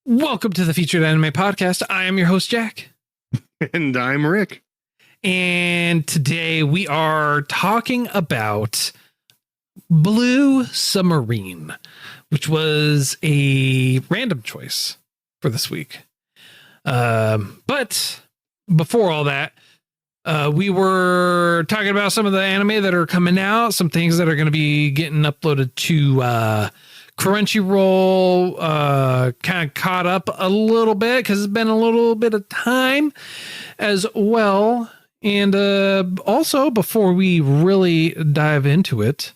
Welcome to the Featured Anime Podcast. I am your host, Jack. And I'm Rick. And today we are talking about Blue Submarine, which was a random choice for this week. But before all that, we were talking about some of the anime that are coming out, some things that are going to be getting uploaded to Crunchyroll, kind of caught up a little bit because it's been a little bit of time as well. And also, before we really dive into it,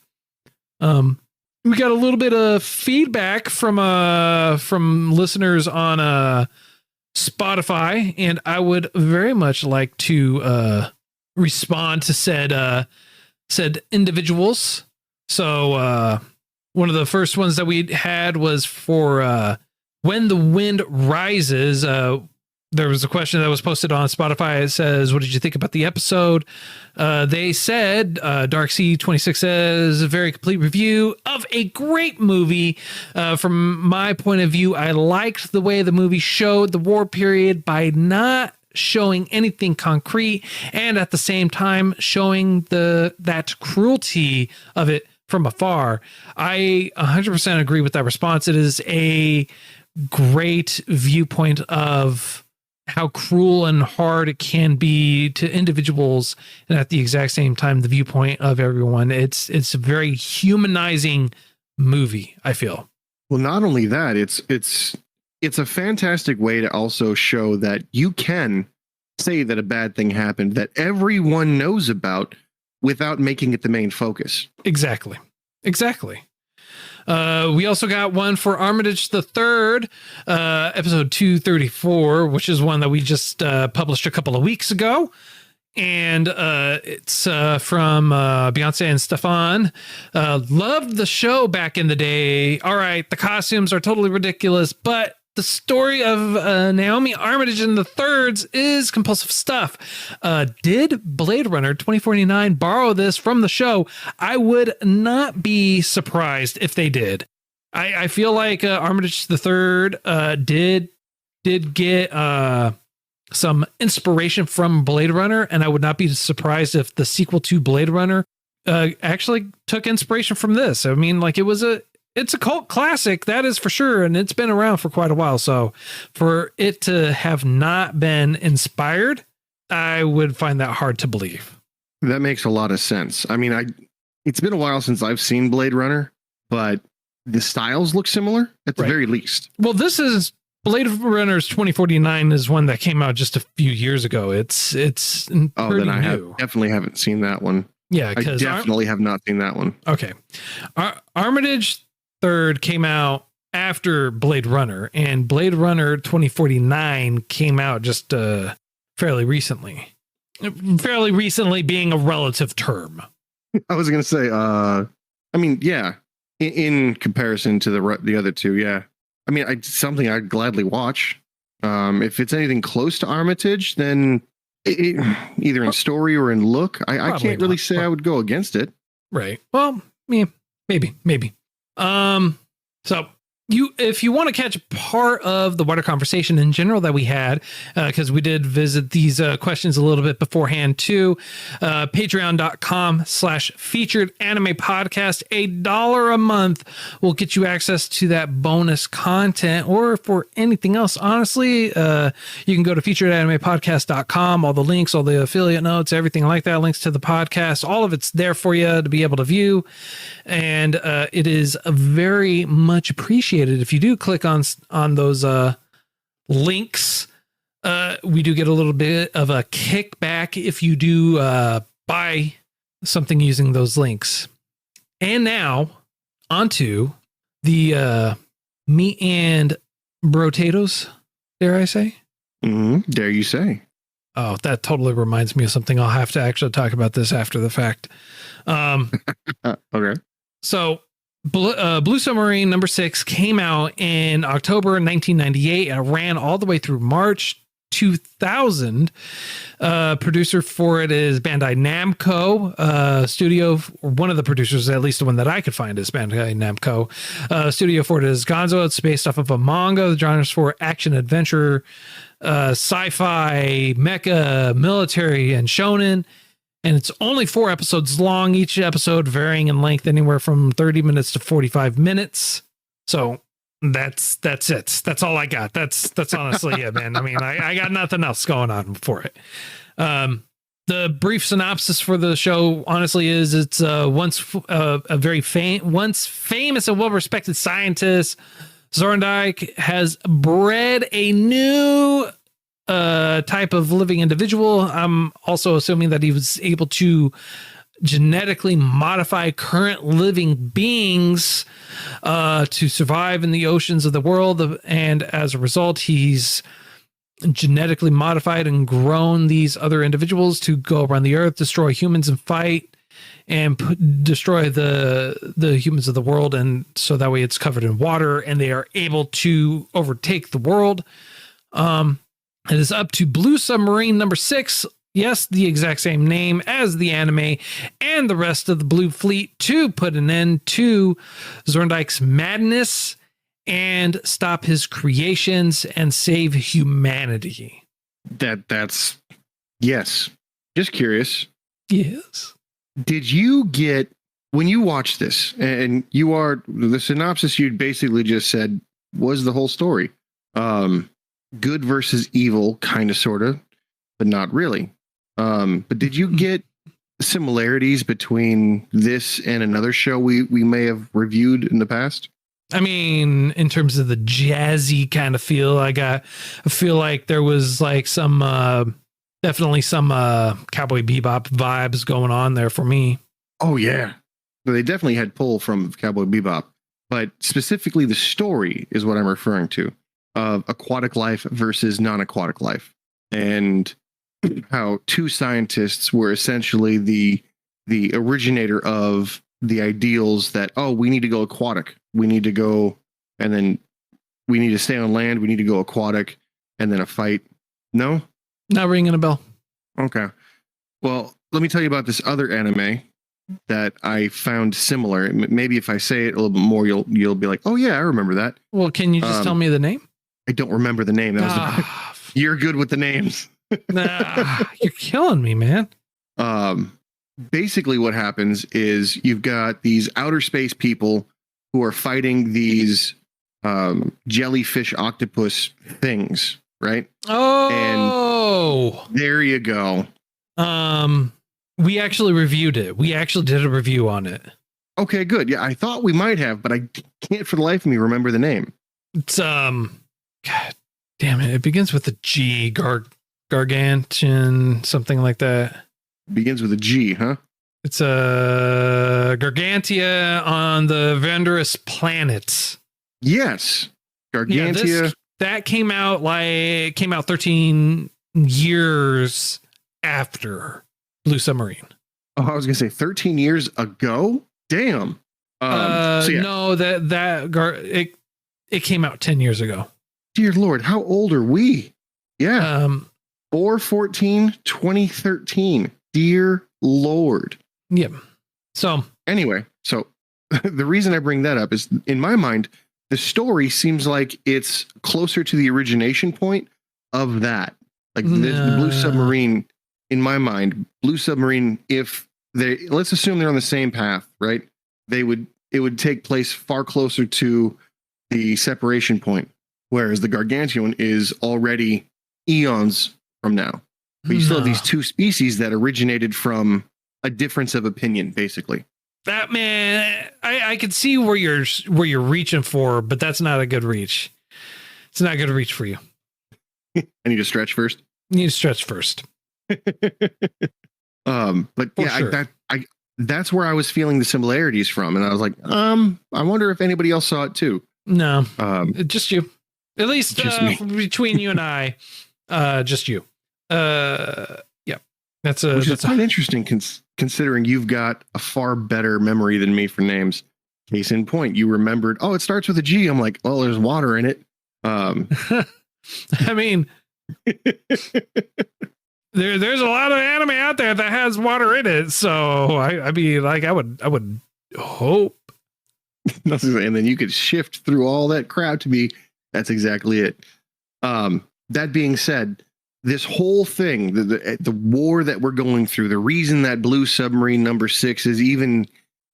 we got a little bit of feedback from listeners on Spotify, and I would very much like to respond to said individuals. One of the first ones that we had was for When the Wind Rises. There was a question that was posted on Spotify. It says, what did you think about the episode? They said, Dark Sea 26 says, a very complete review of a great movie. From my point of view, I liked the way the movie showed the war period by not showing anything concrete and at the same time showing that cruelty of it from afar. I 100% agree with that response. It is a great viewpoint of how cruel and hard it can be to individuals, and at the exact same time, the viewpoint of everyone. It's a very humanizing movie, I feel. Well, not only that, it's a fantastic way to also show that you can say that a bad thing happened that everyone knows about without making it the main focus. Exactly. We also got one for Armitage the Third, episode 234, which is one that we just published a couple of weeks ago. And it's from Beyonce and Stefan. Loved the show back in the day. All right, the costumes are totally ridiculous, but the story of Naomi Armitage and the Thirds is compulsive stuff. Did Blade Runner 2049 borrow this from the show? I would not be surprised if they did. I feel like Armitage the Third did get some inspiration from Blade Runner, and I would not be surprised if the sequel to Blade Runner actually took inspiration from this. I mean, like it's a cult classic, that is for sure, and it's been around for quite a while. So for it to have not been inspired, I would find that hard to believe. That makes a lot of sense. I mean, it's been a while since I've seen Blade Runner, but the styles look similar at the very least. Well, this is Blade Runner's 2049 is one that came out just a few years ago. It's pretty new. Definitely haven't seen that one. Yeah, I definitely have not seen that one. Okay. Armitage Third came out after Blade Runner, and Blade Runner 2049 came out just fairly recently. Fairly recently being a relative term. I was going to say, I mean, yeah, in comparison to the other two, yeah. I mean, something I'd gladly watch. If it's anything close to Armitage, then either in story or in look, I can't really say I would go against it. Right. Well, yeah, maybe. So if you want to catch part of the wider conversation in general that we had, because we did visit these questions a little bit beforehand too, patreon.com/featured anime podcast, $1 a month will get you access to that bonus content, or for anything else, honestly, you can go to featuredanimepodcast.com, all the links, all the affiliate notes, everything like that, links to the podcast, all of it's there for you to be able to view. And it is very much appreciated if you do click on those links. We do get a little bit of a kickback if you do buy something using those links. And now onto the meat and potatoes, dare I say? Dare you say? Oh, that totally reminds me of something. I'll have to actually talk about this after the fact. Okay. So Blue Submarine number 6 came out in October 1998 and ran all the way through March 2000. Producer for it is Bandai Namco. Studio, one of the producers, at least the one that I could find, is Bandai Namco. Studio for it is Gonzo. It's based off of a manga. The genres for action, adventure, sci-fi, mecha, military, and shonen. And it's only 4 episodes long, each episode varying in length anywhere from 30 minutes to 45 minutes. So that's it. That's all I got. That's honestly it, man. I mean, I got nothing else going on for it. The brief synopsis for the show, honestly, is it's once famous and well-respected scientist, Zorndike has bred a new type of living individual. I'm also assuming that he was able to genetically modify current living beings to survive in the oceans of the world. And as a result, he's genetically modified and grown these other individuals to go around the earth, destroy humans and fight, and destroy the humans of the world. And so that way it's covered in water and they are able to overtake the world. It is up to Blue Submarine number 6. Yes, the exact same name as the anime and the rest of the Blue Fleet to put an end to Zorndike's madness and stop his creations and save humanity. That's yes. Just curious. Yes. Did you get, when you watched this, and the synopsis you basically just said was the whole story. Good versus evil, kind of, sort of, but not really. But did you get similarities between this and another show we may have reviewed in the past? I mean, in terms of the jazzy kind of feel, I feel like there was like definitely some Cowboy Bebop vibes going on there for me. Oh yeah. They definitely had pull from Cowboy Bebop, but specifically the story is what I'm referring to, of aquatic life versus non-aquatic life, and how 2 scientists were essentially the originator of the ideals that, oh, we need to go aquatic. We need to go, and then we need to stay on land. We need to go aquatic, and then a fight. No? Not ringing a bell. Okay. Well, let me tell you about this other anime that I found similar. Maybe if I say it a little bit more, you'll be like, oh yeah, I remember that. Well, can you just tell me the name? I don't remember the name. You're good with the names. You're killing me, man. Basically what happens is you've got these outer space people who are fighting these jellyfish octopus things, right? Oh, and there you go. We actually reviewed it. We actually did a review on it. Okay, good. Yeah, I thought we might have, but I can't for the life of me remember the name. It's God damn it. It begins with a G, Gargantian, something like that. Begins with a G, huh? It's a Gargantia on the Vanderus planets. Yes. Gargantia. Yeah, that came out 13 years after Blue Submarine. Oh, I was gonna say 13 years ago. Damn. So yeah. No, it came out 10 years ago. Dear Lord, how old are we? Yeah. 4/14/2013. Dear Lord. Yeah. So anyway, the reason I bring that up is, in my mind, the story seems like it's closer to the origination point of that. Like the Blue Submarine, in my mind, Blue Submarine, let's assume they're on the same path, right? It would take place far closer to the separation point, whereas the Gargantuan is already eons from now. But you still have these 2 species that originated from a difference of opinion, basically. That, man, I could see where you're reaching for, but that's not a good reach. It's not a good reach for you. I need to stretch first. You need to stretch first. But for yeah, sure. that's where I was feeling the similarities from, and I was like, I wonder if anybody else saw it too. No, just you. At least between you and I, just you. Yeah, that's quite interesting considering you've got a far better memory than me for names. Case in point, you remembered, oh, it starts with a G. I'm like, oh, there's water in it. I mean, There's a lot of anime out there that has water in it, so I mean, like, I would hope. And then you could shift through all that crowd to be. That's exactly it. That being said, this whole thing, the war that we're going through, the reason that Blue Submarine number 6 is even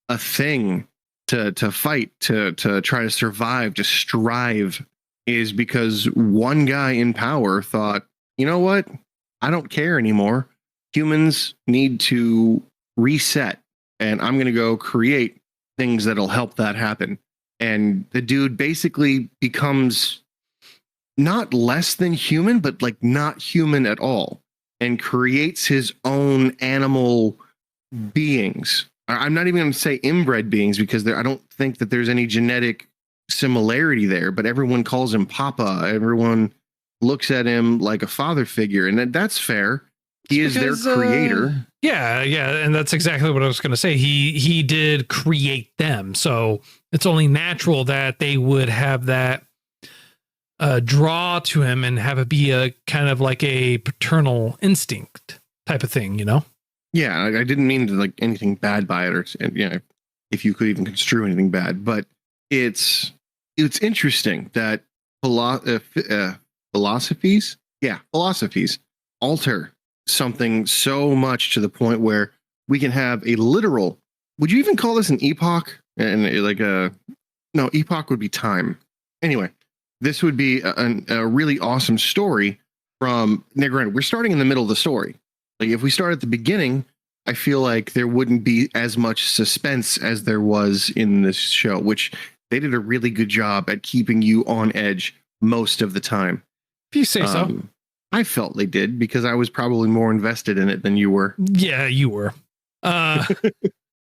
a thing to fight, to try to survive, to strive, is because one guy in power thought, you know what? I don't care anymore. Humans need to reset, and I'm going to go create things that'll help that happen. And the dude basically becomes not less than human, but like not human at all, and creates his own animal beings. I'm not even going to say inbred beings, because I don't think that there's any genetic similarity there, but everyone calls him Papa. Everyone looks at him like a father figure, and that's fair. He is their creator. Yeah, and that's exactly what I was going to say. He did create them, so it's only natural that they would have that draw to him and have it be a kind of like a paternal instinct type of thing, you know? Yeah, I didn't mean to like anything bad by it, or if you could even construe anything bad, but it's interesting that philosophies alter something so much to the point where we can have a literal, would you even call this an epoch? And like no, epoch would be time. Anyway, this would be a really awesome story from, now granted, we're starting in the middle of the story. Like if we start at the beginning, I feel like there wouldn't be as much suspense as there was in this show, which they did a really good job at keeping you on edge most of the time. If you say so. I felt they did, because I was probably more invested in it than you were. Yeah, you were.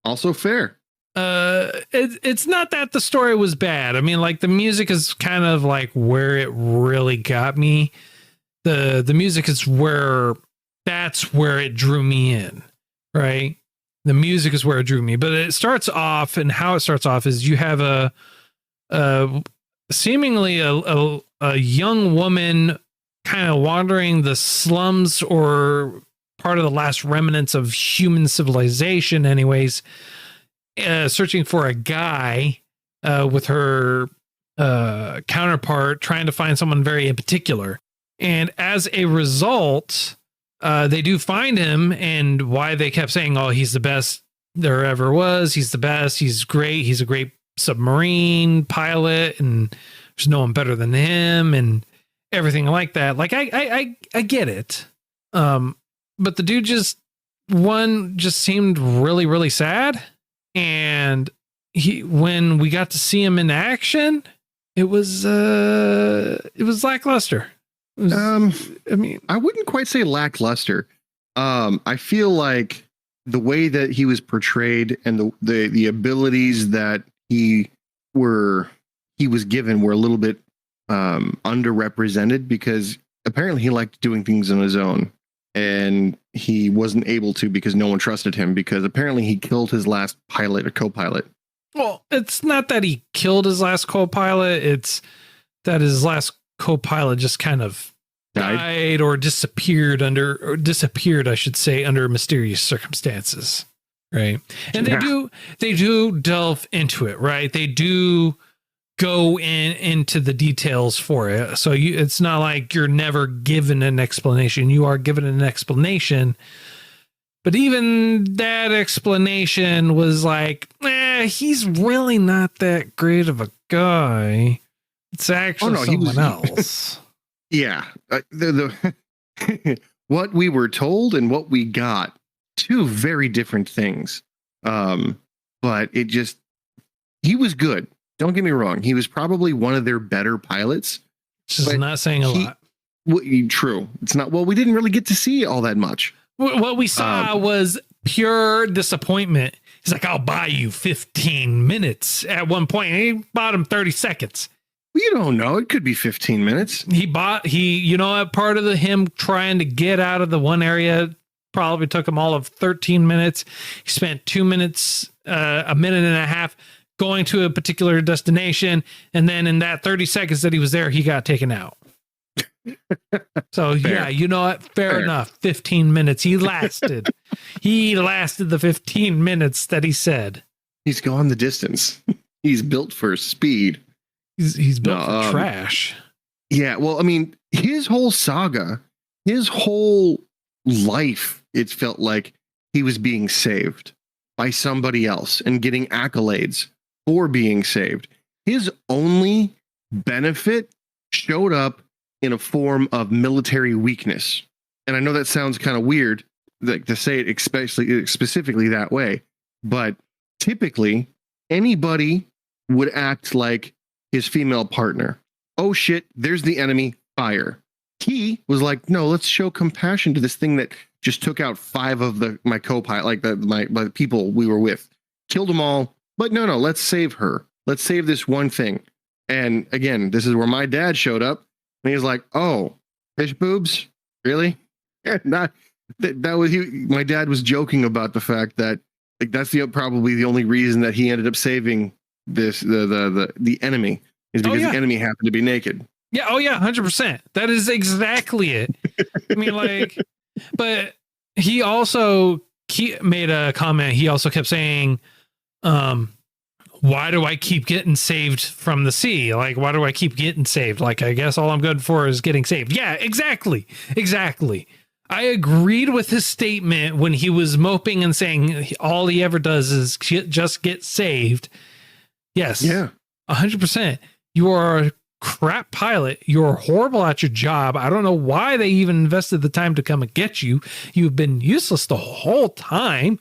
Also fair. It's not that the story was bad. I mean, like, the music is kind of like where it really got me. The music is that's where it drew me in, right? The music is where it drew me. But it starts off, and how it starts off is you have a seemingly a young woman kind of wandering the slums, or part of the last remnants of human civilization anyways, searching for a guy with her counterpart, trying to find someone very in particular. And as a result, they do find him, and why they kept saying, oh, he's the best there ever was. He's the best. He's great. He's a great submarine pilot, and there's no one better than him, and everything like that. Like, I get it. But the dude just seemed really, really sad. And when we got to see him in action, it was lackluster. I mean, I wouldn't quite say lackluster. I feel like the way that he was portrayed and the abilities that he was given were a little bit underrepresented, because apparently he liked doing things on his own, and he wasn't able to because no one trusted him, because apparently he killed his last pilot or co-pilot. Well, it's not that he killed his last co-pilot, it's that his last co-pilot just kind of died or disappeared, I should say, under mysterious circumstances, right? And they do delve into it, right? They do go into the details for it. So it's not like you're never given an explanation. You are given an explanation, but even that explanation was like, he's really not that great of a guy. It's actually someone else. Yeah. What we were told and what we got, two very different things. But he was good. Don't get me wrong. He was probably one of their better pilots. Just not saying a lot. True. It's not. Well, we didn't really get to see all that much. What we saw was pure disappointment. He's like, I'll buy you 15 minutes at one point. And he bought him 30 seconds. Well, you don't know. It could be 15 minutes. Part of him trying to get out of the one area probably took him all of 13 minutes. He spent 2 minutes, a minute and a half going to a particular destination, and then in that 30 seconds that he was there, he got taken out. So Fair. yeah, you know what? Fair enough. 15 minutes. He lasted. He lasted the 15 minutes that he said. He's gone the distance. He's built for speed. He's built for trash. Yeah, well, I mean, his whole saga, his whole life, it felt like he was being saved by somebody else and getting accolades for being saved. His only benefit showed up in a form of military weakness. And I know that sounds kind of weird, like to say it specifically that way, but typically anybody would act like his female partner. Oh shit, there's the enemy, fire. He was like, no, let's show compassion to this thing that just took out 5 of my co-pilot, like my people we were with, killed them all. But no, let's save her. Let's save this one thing. And again, this is where my dad showed up, and he's like, oh, fish boobs, really? That was my dad was joking about the fact that like that's probably the only reason that he ended up saving the enemy is because the enemy happened to be naked. Yeah. Oh yeah. 100%. That is exactly it. I mean, like, but he also made a comment. He also kept saying, why do I keep getting saved from the sea? Like, why do I keep getting saved? Like, I guess all I'm good for is getting saved. Yeah, exactly. I agreed with his statement when he was moping and saying all he ever does is just get saved. Yes. Yeah. 100%. You are a crap pilot. You're horrible at your job. I don't know why they even invested the time to come and get you. You've been useless the whole time.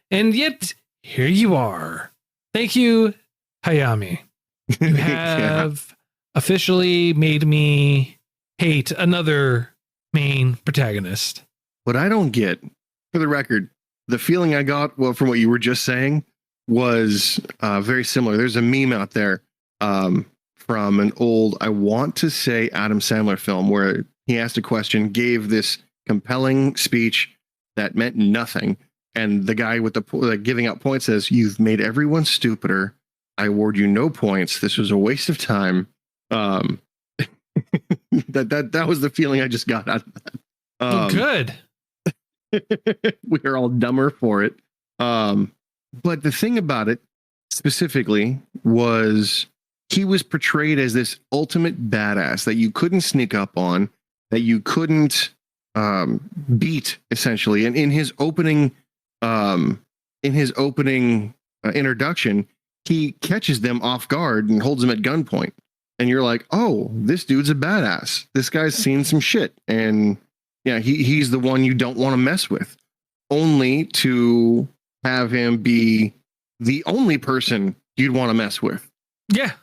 And yet here you are. Thank you, Hayami. You have officially made me hate another main protagonist. What I don't get, for the record, the feeling I got, well, from what you were just saying, was very similar. There's a meme out there from an old, I want to say, Adam Sandler film where he asked a question, gave this compelling speech that meant nothing. And the guy with the giving out points says, "You've made everyone stupider. I award you no points. This was a waste of time." That was the feeling I just got out of that. Good. We are all dumber for it. But the thing about it specifically was he was portrayed as this ultimate badass that you couldn't sneak up on, that you couldn't beat, essentially. And in his opening introduction, he catches them off guard and holds them at gunpoint. And you're like, oh, this dude's a badass. This guy's seen some shit. And yeah, he's the one you don't want to mess with, only to have him be the only person you'd want to mess with. Yeah.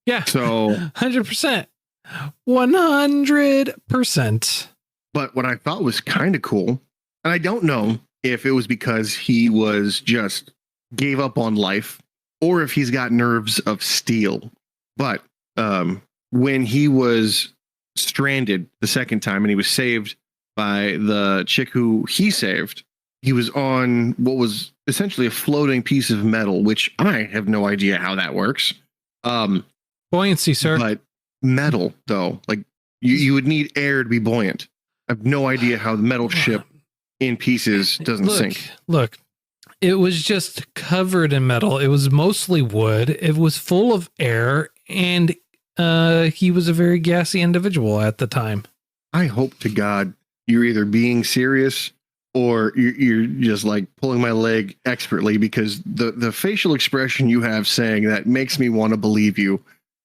Yeah. So 100%. 100%. But what I thought was kind of cool, and I don't know if it was because he was just gave up on life or if he's got nerves of steel. But when he was stranded the second time and he was saved by the chick who he saved, he was on what was essentially a floating piece of metal, which I have no idea how that works. Buoyancy, sir. But metal, though, like you would need air to be buoyant. I have no idea how the metal ship in pieces doesn't sink. Look, it was just covered in metal. It was mostly wood. It was full of air, and he was a very gassy individual at the time. I hope to God you're either being serious or you're just like pulling my leg expertly, because the facial expression you have saying that makes me want to believe you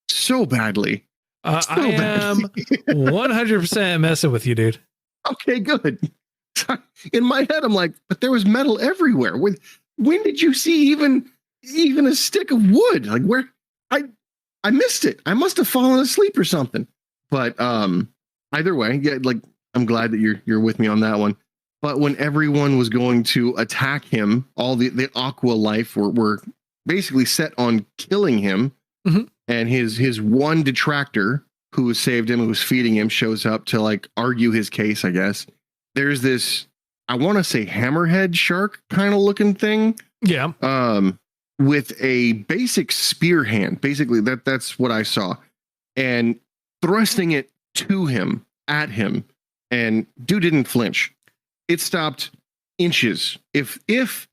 so badly. I am 100% messing with you, dude. Okay, good. In my head, I'm like, but there was metal everywhere. When did you see even a stick of wood? Like, where? I missed it. I must have fallen asleep or something. But either way, yeah, like I'm glad that you're with me on that one. But when everyone was going to attack him, all the Aqua life were basically set on killing him. Mm-hmm. And his one detractor who saved him, who was feeding him, shows up to like argue his case, I guess. There's this, I want to say hammerhead shark kind of looking thing. Yeah. With a basic spear hand. Basically, that's what I saw. And thrusting it to him, at him, and dude didn't flinch. It stopped inches, if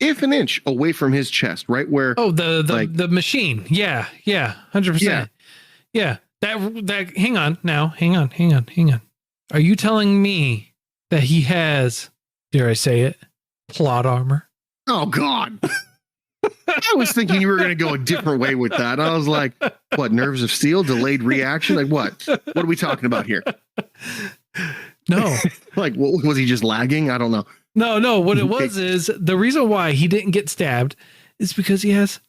an inch away from his chest, right where the machine. Yeah, 100%. Yeah. That hang on. Are you telling me that he has, dare I say it, plot armor? Oh God. I was thinking you were going to go a different way with that. I was like, what, nerves of steel, delayed reaction? Like what? What are we talking about here? No. Like, what, was he just lagging? I don't know. No. What it was is the reason why he didn't get stabbed is because he has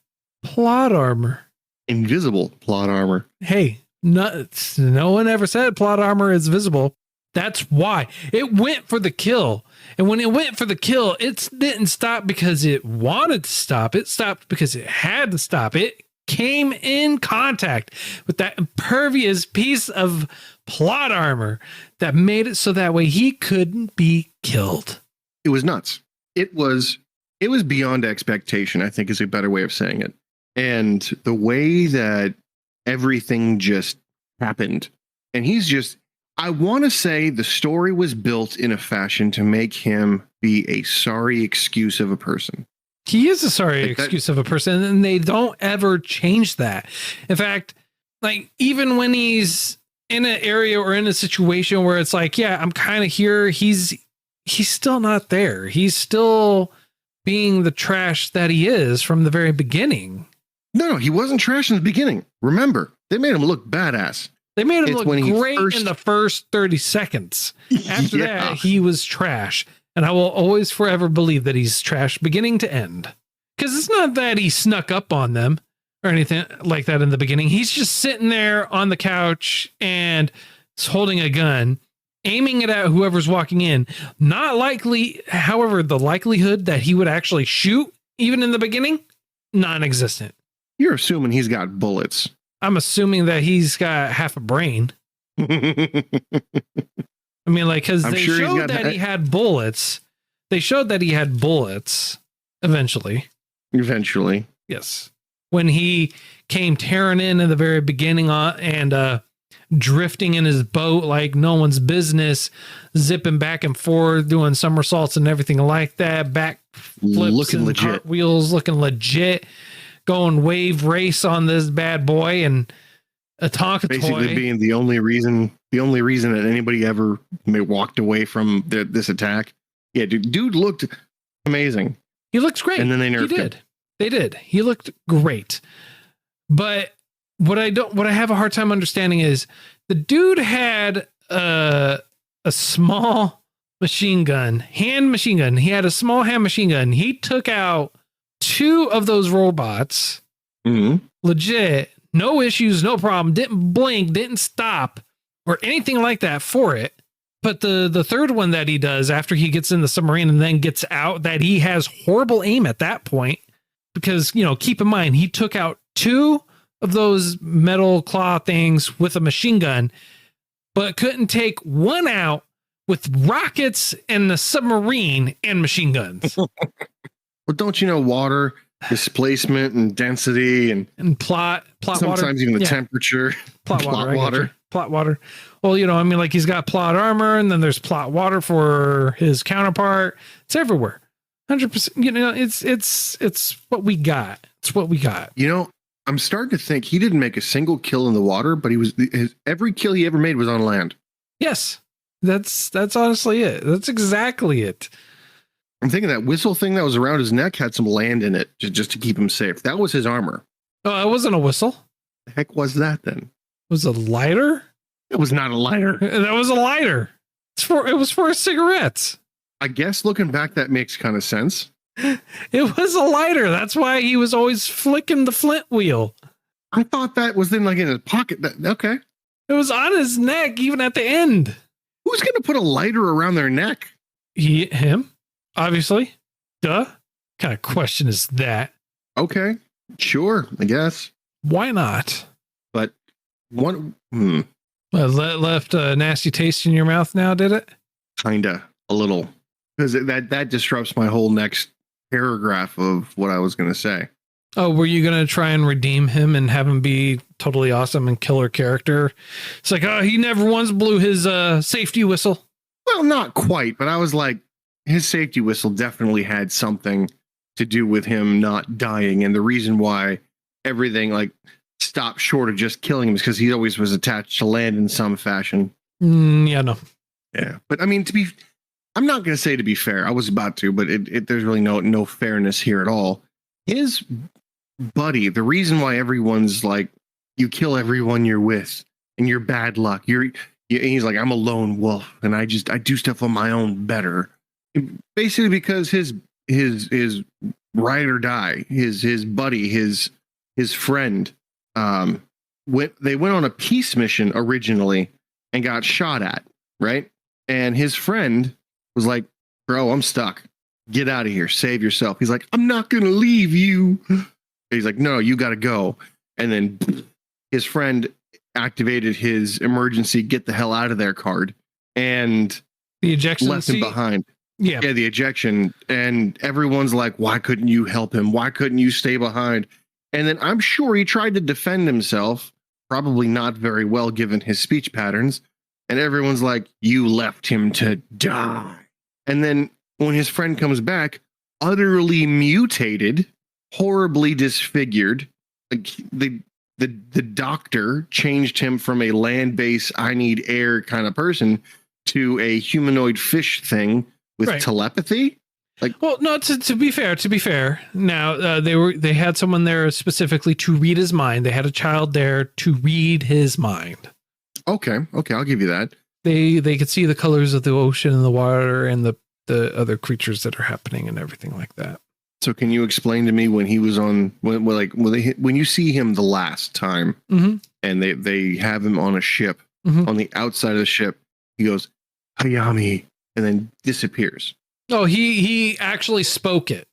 plot armor. Invisible plot armor. Hey, no one ever said plot armor is visible. That's why it went for the kill. And when it went for the kill, it didn't stop because it wanted to stop. It stopped because it had to stop. It came in contact with that impervious piece of plot armor that made it so that way he couldn't be killed. It was nuts. It was beyond expectation, I think is a better way of saying it. And the way that everything just happened. And I want to say the story was built in a fashion to make him be a sorry excuse of a person. He is a sorry excuse of a person, and they don't ever change that. In fact, like even when he's in an area or in a situation where it's like, yeah, I'm kind of here, he's still not there. He's still being the trash that he is from the very beginning. No, he wasn't trash in the beginning. Remember, they made him look badass. They made him look great in the first 30 seconds. After that, he was trash. And I will always forever believe that he's trash beginning to end. Because it's not that he snuck up on them or anything like that in the beginning. He's just sitting there on the couch and holding a gun, aiming it at whoever's walking in. Not likely, however, the likelihood that he would actually shoot, even in the beginning, non-existent. You're assuming he's got bullets. I'm assuming that he's got half a brain. I mean, like, because they showed that he had bullets. They showed that he had bullets eventually. Eventually. Yes. When he came tearing in the very beginning and drifting in his boat like no one's business, zipping back and forth, doing somersaults and everything like that, back flips looking and legit. cartwheels, looking legit. Going wave race on this bad boy and a Tonka basically toy. Being the only reason that anybody ever walked away from this attack. Yeah, dude looked amazing. He looks great. And then they nerfed him. They did. He looked great. But what I have a hard time understanding is the dude had a small hand machine gun. He had a small hand machine gun. He took out 2 of those robots, legit, no issues, no problem, didn't blink, didn't stop or anything like that for it. But the third one that he does after he gets in the submarine and then gets out, that he has horrible aim at that point, because, keep in mind, he took out 2 of those metal claw things with a machine gun, but couldn't take 1 out with rockets and the submarine and machine guns. Well, don't you know water displacement and density and plot sometimes water? Even the temperature. Plot water. Well, like he's got plot armor, and then there's plot water for his counterpart. It's everywhere. 100%. It's what we got. It's what we got. I'm starting to think he didn't make a single kill in the water, but every kill he ever made was on land. Yes, that's honestly it. That's exactly it. I'm thinking that whistle thing that was around his neck had some land in it just to keep him safe. That was his armor. Oh, it wasn't a whistle. The heck was that then? It was a lighter? It was not a lighter. That was a lighter. It was for cigarettes. I guess looking back, that makes kind of sense. It was a lighter. That's why he was always flicking the flint wheel. I thought that was then in his pocket. Okay. It was on his neck, even at the end. Who's going to put a lighter around their neck? Him. Obviously. Duh. What kind of question is that? Okay. Sure, I guess. Why not? But one left a nasty taste in your mouth now, did it? Kinda. A little. Because that disrupts my whole next paragraph of what I was going to say. Oh, were you going to try and redeem him and have him be totally awesome and killer character? It's like, oh, he never once blew his safety whistle. Well, not quite, but I was like, his safety whistle definitely had something to do with him not dying. And the reason why everything like stopped short of just killing him is because he always was attached to land in some fashion. Yeah, no. Yeah. But I mean, I'm not going to say to be fair. I was about to, but there's really no fairness here at all. His buddy, the reason why everyone's like, you kill everyone you're with and you're bad luck. He's like, I'm a lone wolf and I do stuff on my own better. Basically because his ride or die, his buddy, his friend, they went on a peace mission originally and got shot at, right? And his friend was like, bro, I'm stuck. Get out of here. Save yourself. He's like, I'm not going to leave you. He's like, no, you got to go. And then his friend activated his emergency get the hell out of there card and the ejection left him behind. Yeah, the ejection. And everyone's like, why couldn't you help him? Why couldn't you stay behind? And then I'm sure he tried to defend himself, probably not very well given his speech patterns. And everyone's like, you left him to die. And then when his friend comes back, utterly mutated, horribly disfigured, like the doctor changed him from a land-based, I need air kind of person to a humanoid fish thing with telepathy. Like, well, no, to be fair. Now they had someone there specifically to read his mind. They had a child there to read his mind. Okay, I'll give you that. They could see the colors of the ocean and the water and the other creatures that are happening and everything like that. So can you explain to me when he was on when you see him the last time and they have him on a ship on the outside of the ship, he goes Hayami and then disappears. Oh, he actually spoke it.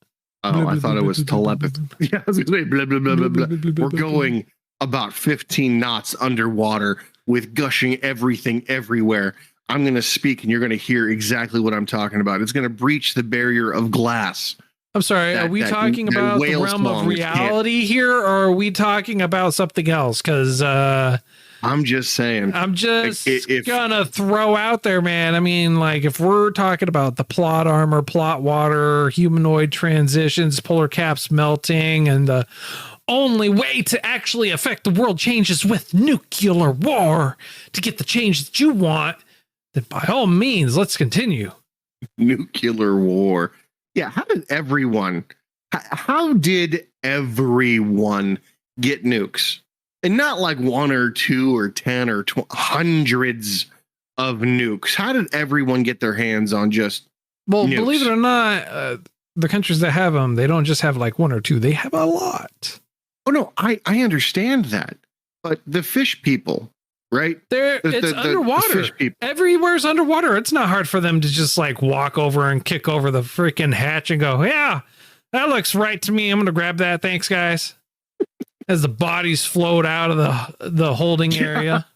Oh, I thought it was telepathy. Yeah, I was gonna say blah blah blah blah blah. We're going about 15 knots underwater with gushing everything everywhere. I'm going to speak and you're going to hear exactly what I'm talking about. It's going to breach the barrier of glass. I'm sorry. Are we talking about the realm of reality here, or are we talking about something else? Because I'm just saying. I'm just gonna throw out there, man. I mean, like, if we're talking about the plot armor, plot water, humanoid transitions, polar caps melting, and the only way to actually affect the world changes with nuclear war to get the change that you want, then by all means, let's continue. Nuclear war. Yeah, how did everyone get nukes? And not like one or two or 10 or hundreds of nukes. How did everyone get their hands on just nukes? Believe it or not, the countries that have them, they don't just have like one or two. They have a lot. Oh, no, I understand that. But the fish people, right? It's underwater. The fish people. Everywhere's underwater. It's not hard for them to just like walk over and kick over the freaking hatch and go, yeah, that looks right to me. I'm going to grab that. Thanks, guys. As the bodies float out of the holding area.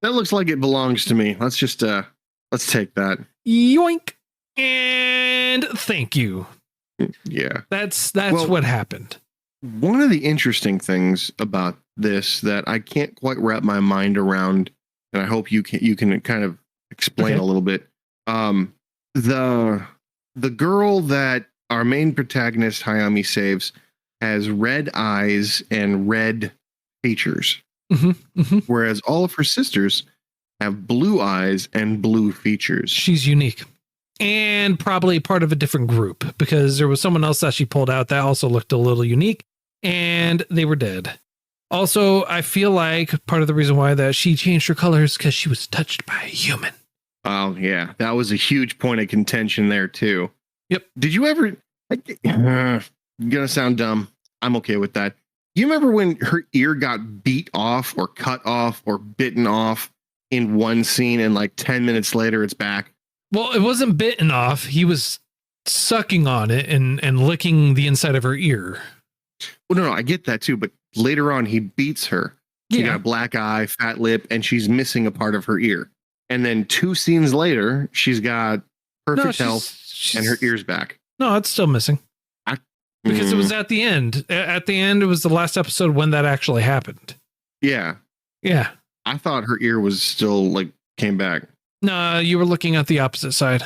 That looks like it belongs to me. Let's just let's take that. Yoink. And thank you. Yeah. That's what happened. One of the interesting things about this that I can't quite wrap my mind around, and I hope you can kind of explain a little bit. The girl that our main protagonist Hayami saves has red eyes and red features, whereas all of her sisters have blue eyes and blue features. She's unique. And probably part of a different group, because there was someone else that she pulled out that also looked a little unique, and they were dead. Also, I feel like part of the reason why that she changed her colors because she was touched by a human. Oh, yeah. That was a huge point of contention there, too. Yep. Did you ever... gonna sound dumb. I'm okay with that. You remember when her ear got beat off or cut off or bitten off in one scene and like 10 minutes later it's back? Well, it wasn't bitten off. He was sucking on it and licking the inside of her ear. Well, no, I get that too. But later on, he beats her. She got a black eye, fat lip, and she's missing a part of her ear. And then 2 scenes later, she's got perfect health and her ear's back. No, it's still missing. because it was at the end. At the end, it was the last episode when that actually happened. Yeah. Yeah. I thought her ear was still like came back. No, you were looking at the opposite side.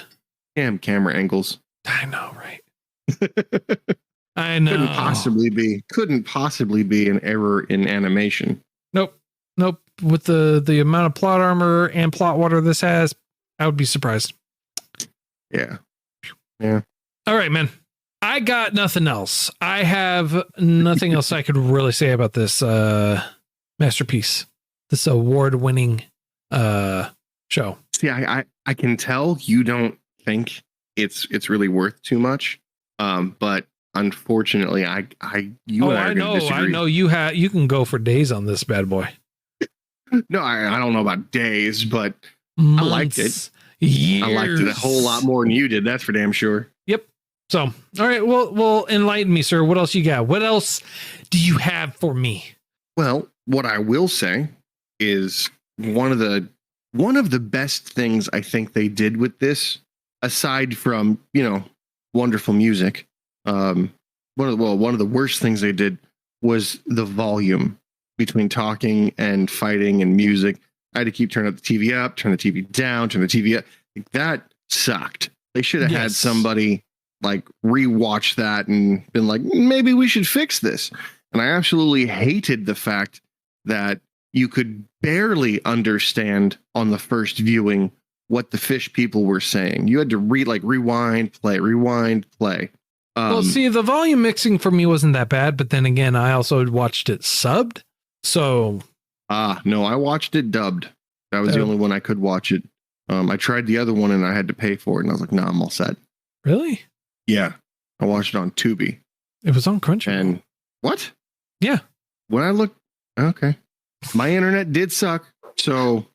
Damn camera angles. I know, right? I know. Couldn't possibly be an error in animation. Nope. With the amount of plot armor and plot water this has, I would be surprised. Yeah. All right, man. I got nothing else. I have nothing else I could really say about this masterpiece, this award-winning show. See, I can tell you don't think it's really worth too much, but unfortunately, I know you can go for days on this bad boy. No, I don't know about days, but Months, I liked it. Years. I liked it a whole lot more than you did. That's for damn sure. Yep. So, all right. Well, enlighten me, sir. What else you got? What else do you have for me? Well, what I will say is one of the best things I think they did with this, aside from, wonderful music. One of the worst things they did was the volume between talking and fighting and music. I had to keep turning the TV up, turn the TV down, turn the TV up. That sucked. They should have had somebody like rewatch that and been like, maybe we should fix this. And I absolutely hated the fact that you could barely understand on the first viewing what the fish people were saying. You had to rewind, play. Well, see, the volume mixing for me wasn't that bad, but then again, I also watched it subbed. So, no, I watched it dubbed. That was the only one I could watch it. I tried the other one and I had to pay for it, and I was like, "No, I'm all set." Really? Yeah, I watched it on Tubi. It was on Crunchyroll. And what? Yeah. When I looked, okay, my internet did suck. So,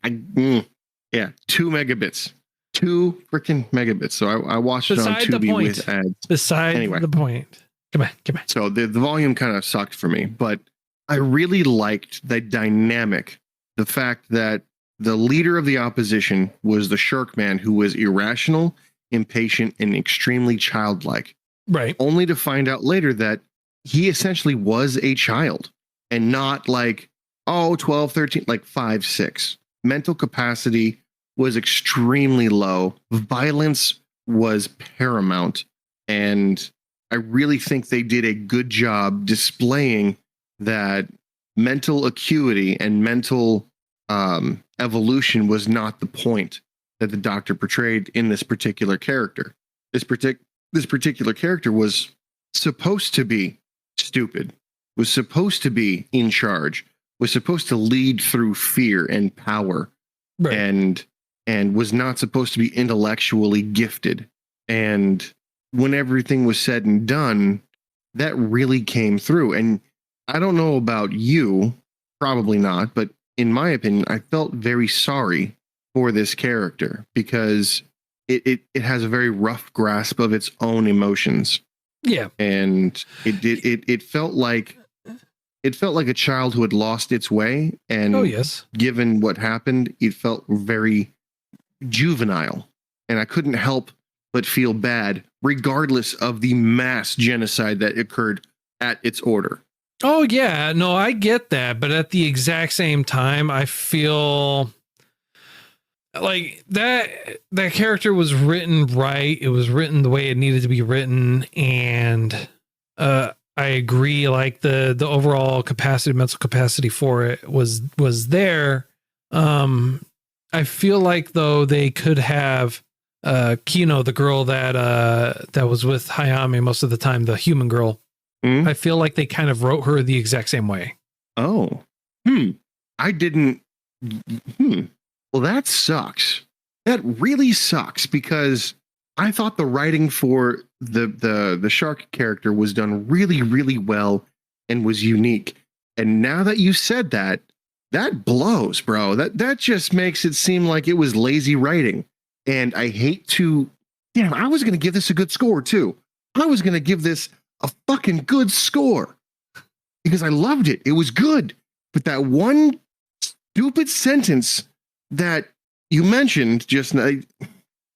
2 megabits. 2 freaking megabits. So I watched it on Tubi with ads. The point. Come on. So the volume kind of sucked for me, but I really liked the dynamic. The fact that the leader of the opposition was the Shark Man, who was irrational, impatient, and extremely childlike. Right. Only to find out later that he essentially was a child and not like, 12, 13, like 5, 6. Mental capacity was extremely low. Violence was paramount. And I really think they did a good job displaying that mental acuity and mental evolution was not the point that the Doctor portrayed in this particular character. This particular character was supposed to be stupid, was supposed to be in charge, was supposed to lead through fear and power, right, and was not supposed to be intellectually gifted. And when everything was said and done, that really came through. And I don't know about you, probably not, but in my opinion, I felt very sorry for this character because it has a very rough grasp of its own emotions. Yeah. And it felt like a child who had lost its way, and given what happened, it felt very juvenile. And I couldn't help but feel bad, regardless of the mass genocide that occurred at its order. Oh, yeah. No, I get that. But at the exact same time, I feel like that character was written right. It was written the way it needed to be written. And I agree, like the overall capacity, mental capacity for it was there. I feel like, though, they could have Kino, the girl that was with Hayame most of the time, the human girl. Mm-hmm. I feel like they kind of wrote her the exact same way. Oh, I didn't. Well, that sucks. That really sucks, because I thought the writing for the shark character was done really, really well and was unique. And now that you said that, that blows, bro. That just makes it seem like it was lazy writing. And I hate to. Damn, I was going to give this a good score too. I was going to give this a fucking good score because I loved it. It was good. But that one stupid sentence that you mentioned just now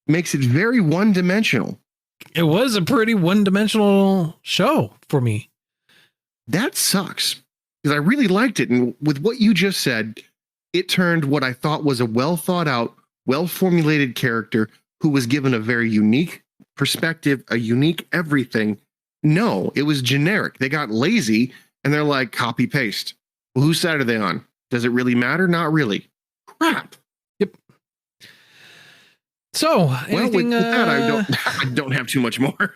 makes it very one-dimensional. it was a pretty one-dimensional show for me. That sucks because I really liked it. And with what you just said, it turned what I thought was a well thought out, well formulated character who was given a very unique perspective, a unique everything. No, it was generic. They got lazy and they're like, copy paste. Well, whose side are they on? Does it really matter? Not really. Crap. Yep. So, anything, with that, I don't have too much more.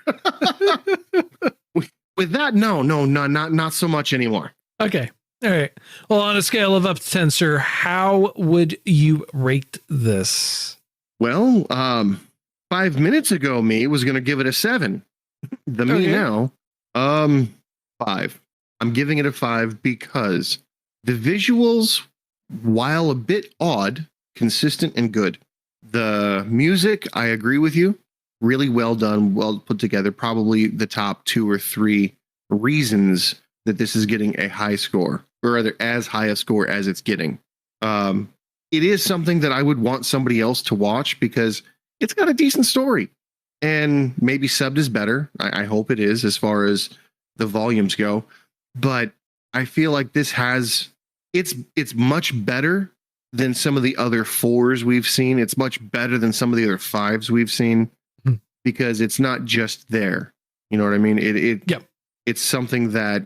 with that, not so much anymore. Okay. All right. Well, on a scale of up to 10, sir, how would you rate this? Well, 5 minutes ago, me was going to give it a 7. The me now, 5. I'm giving it a 5 because the visuals, while a bit odd, consistent and good. The music, I agree with you. Really well done, well put together. Probably the top 2 or 3 reasons that this is getting a high score, or rather as high a score as it's getting. It is something that I would want somebody else to watch because it's got a decent story, and maybe subbed is better. I hope it is as far as the volumes go, but I feel like this has, it's much better than some of the other 4s we've seen. It's much better than some of the other 5s we've seen because it's not just there. You know what I mean? It's something that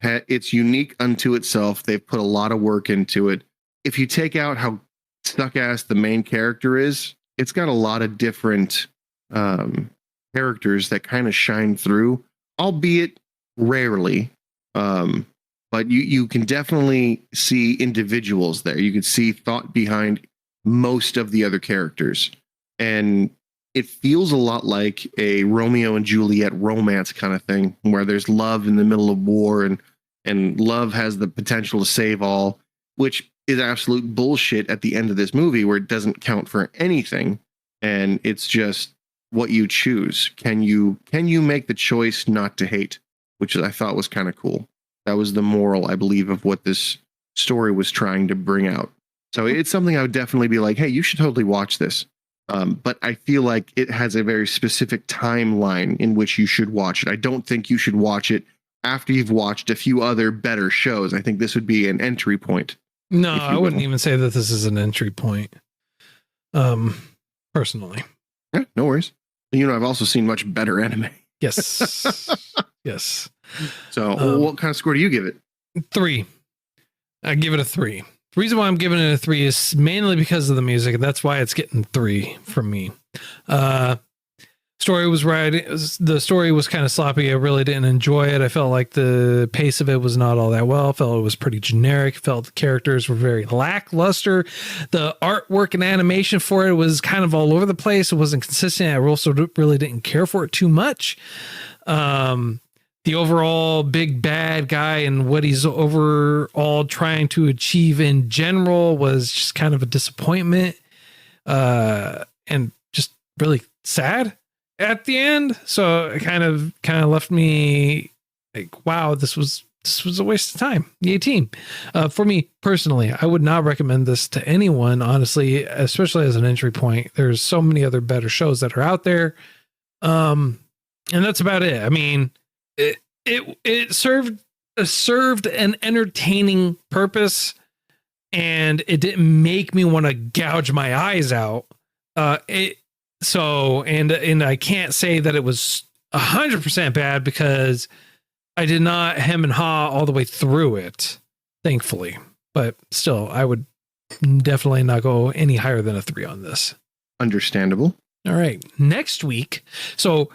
it's unique unto itself. They've put a lot of work into it. If you take out how stuck ass the main character is, it's got a lot of different characters that kind of shine through, albeit rarely. But you can definitely see individuals there. You can see thought behind most of the other characters. And it feels a lot like a Romeo and Juliet romance kind of thing, where there's love in the middle of war and love has the potential to save all, which is absolute bullshit at the end of this movie where it doesn't count for anything. And it's just what you choose. Can you make the choice not to hate, which I thought was kind of cool. That was the moral, I believe, of what this story was trying to bring out. So it's something I would definitely be like, hey, you should totally watch this. But I feel like it has a very specific timeline in which you should watch it. I don't think you should watch it after you've watched a few other better shows. I think this would be an entry point. No, I wouldn't even say that this is an entry point. Personally. Yeah, no worries. You know, I've also seen much better anime. Yes. Yes. So what kind of score do you give it? 3. I give it a 3. The reason why I'm giving it a 3 is mainly because of the music. That's why it's getting 3 from me. Story was right. The story was kind of sloppy. I really didn't enjoy it. I felt like the pace of it was not all that well. I felt it was pretty generic. I felt the characters were very lackluster. The artwork and animation for it was kind of all over the place. It wasn't consistent. I also really didn't care for it too much. The overall big bad guy and what he's overall trying to achieve in general was just kind of a disappointment, and just really sad at the end. So it kind of left me like, wow, this was a waste of time. Yay team. For me personally, I would not recommend this to anyone, honestly, especially as an entry point. There's so many other better shows that are out there. And that's about it. I mean, it served an entertaining purpose, and it didn't make me want to gouge my eyes out. And I can't say that it was 100% bad because I did not hem and haw all the way through it, thankfully. But still, I would definitely not go any higher than a 3 on this. Understandable. All right, next week. So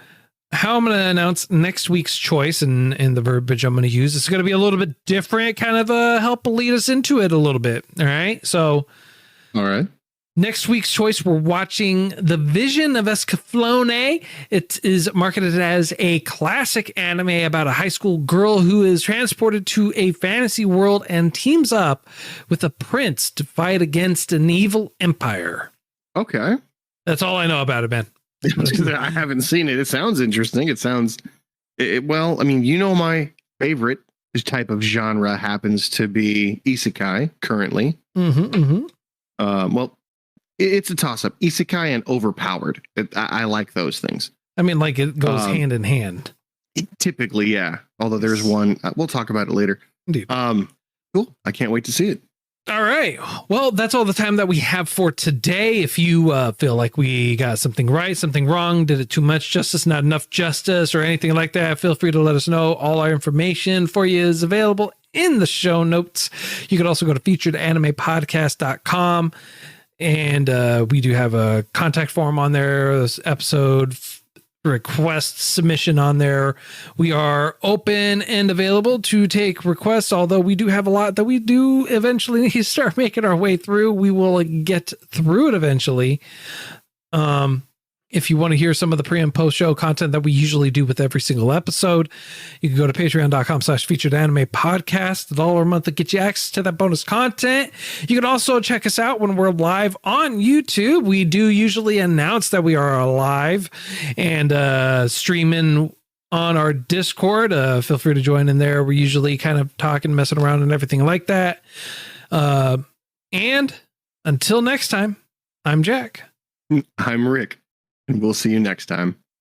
how I'm going to announce next week's choice and the verbiage I'm going to use, it's going to be a little bit different, kind of help lead us into it a little bit. All right. So, all right. Next week's choice, we're watching The Vision of Escaflowne. It is marketed as a classic anime about a high school girl who is transported to a fantasy world and teams up with a prince to fight against an evil empire. Okay. That's all I know about it, man. I haven't seen it. It sounds interesting. It sounds well, I mean, you know, my favorite type of genre happens to be isekai currently. Well, it's a toss-up. Isekai and overpowered. I like those things. I mean, like it goes hand in hand. Typically, yeah. Although there's one, we'll talk about it later. Indeed. Cool. I can't wait to see it. All right. Well, that's all the time that we have for today. If you feel like we got something right, something wrong, did it too much justice, not enough justice, or anything like that, feel free to let us know. All our information for you is available in the show notes. You can also go to featuredanimepodcast.com, and we do have a contact form on there. This episode request submission on there. We are open and available to take requests, although we do have a lot that we do eventually need to start making our way through. We will get through it eventually. If you want to hear some of the pre and post show content that we usually do with every single episode, you can go to patreon.com/featuredanimepodcast. $1 a month to get you access to that bonus content. You can also check us out when we're live on YouTube. We do usually announce that we are live and streaming on our Discord. Feel free to join in there. We're usually kind of talking, messing around and everything like that. And until next time, I'm Jack. I'm Rick. And we'll see you next time.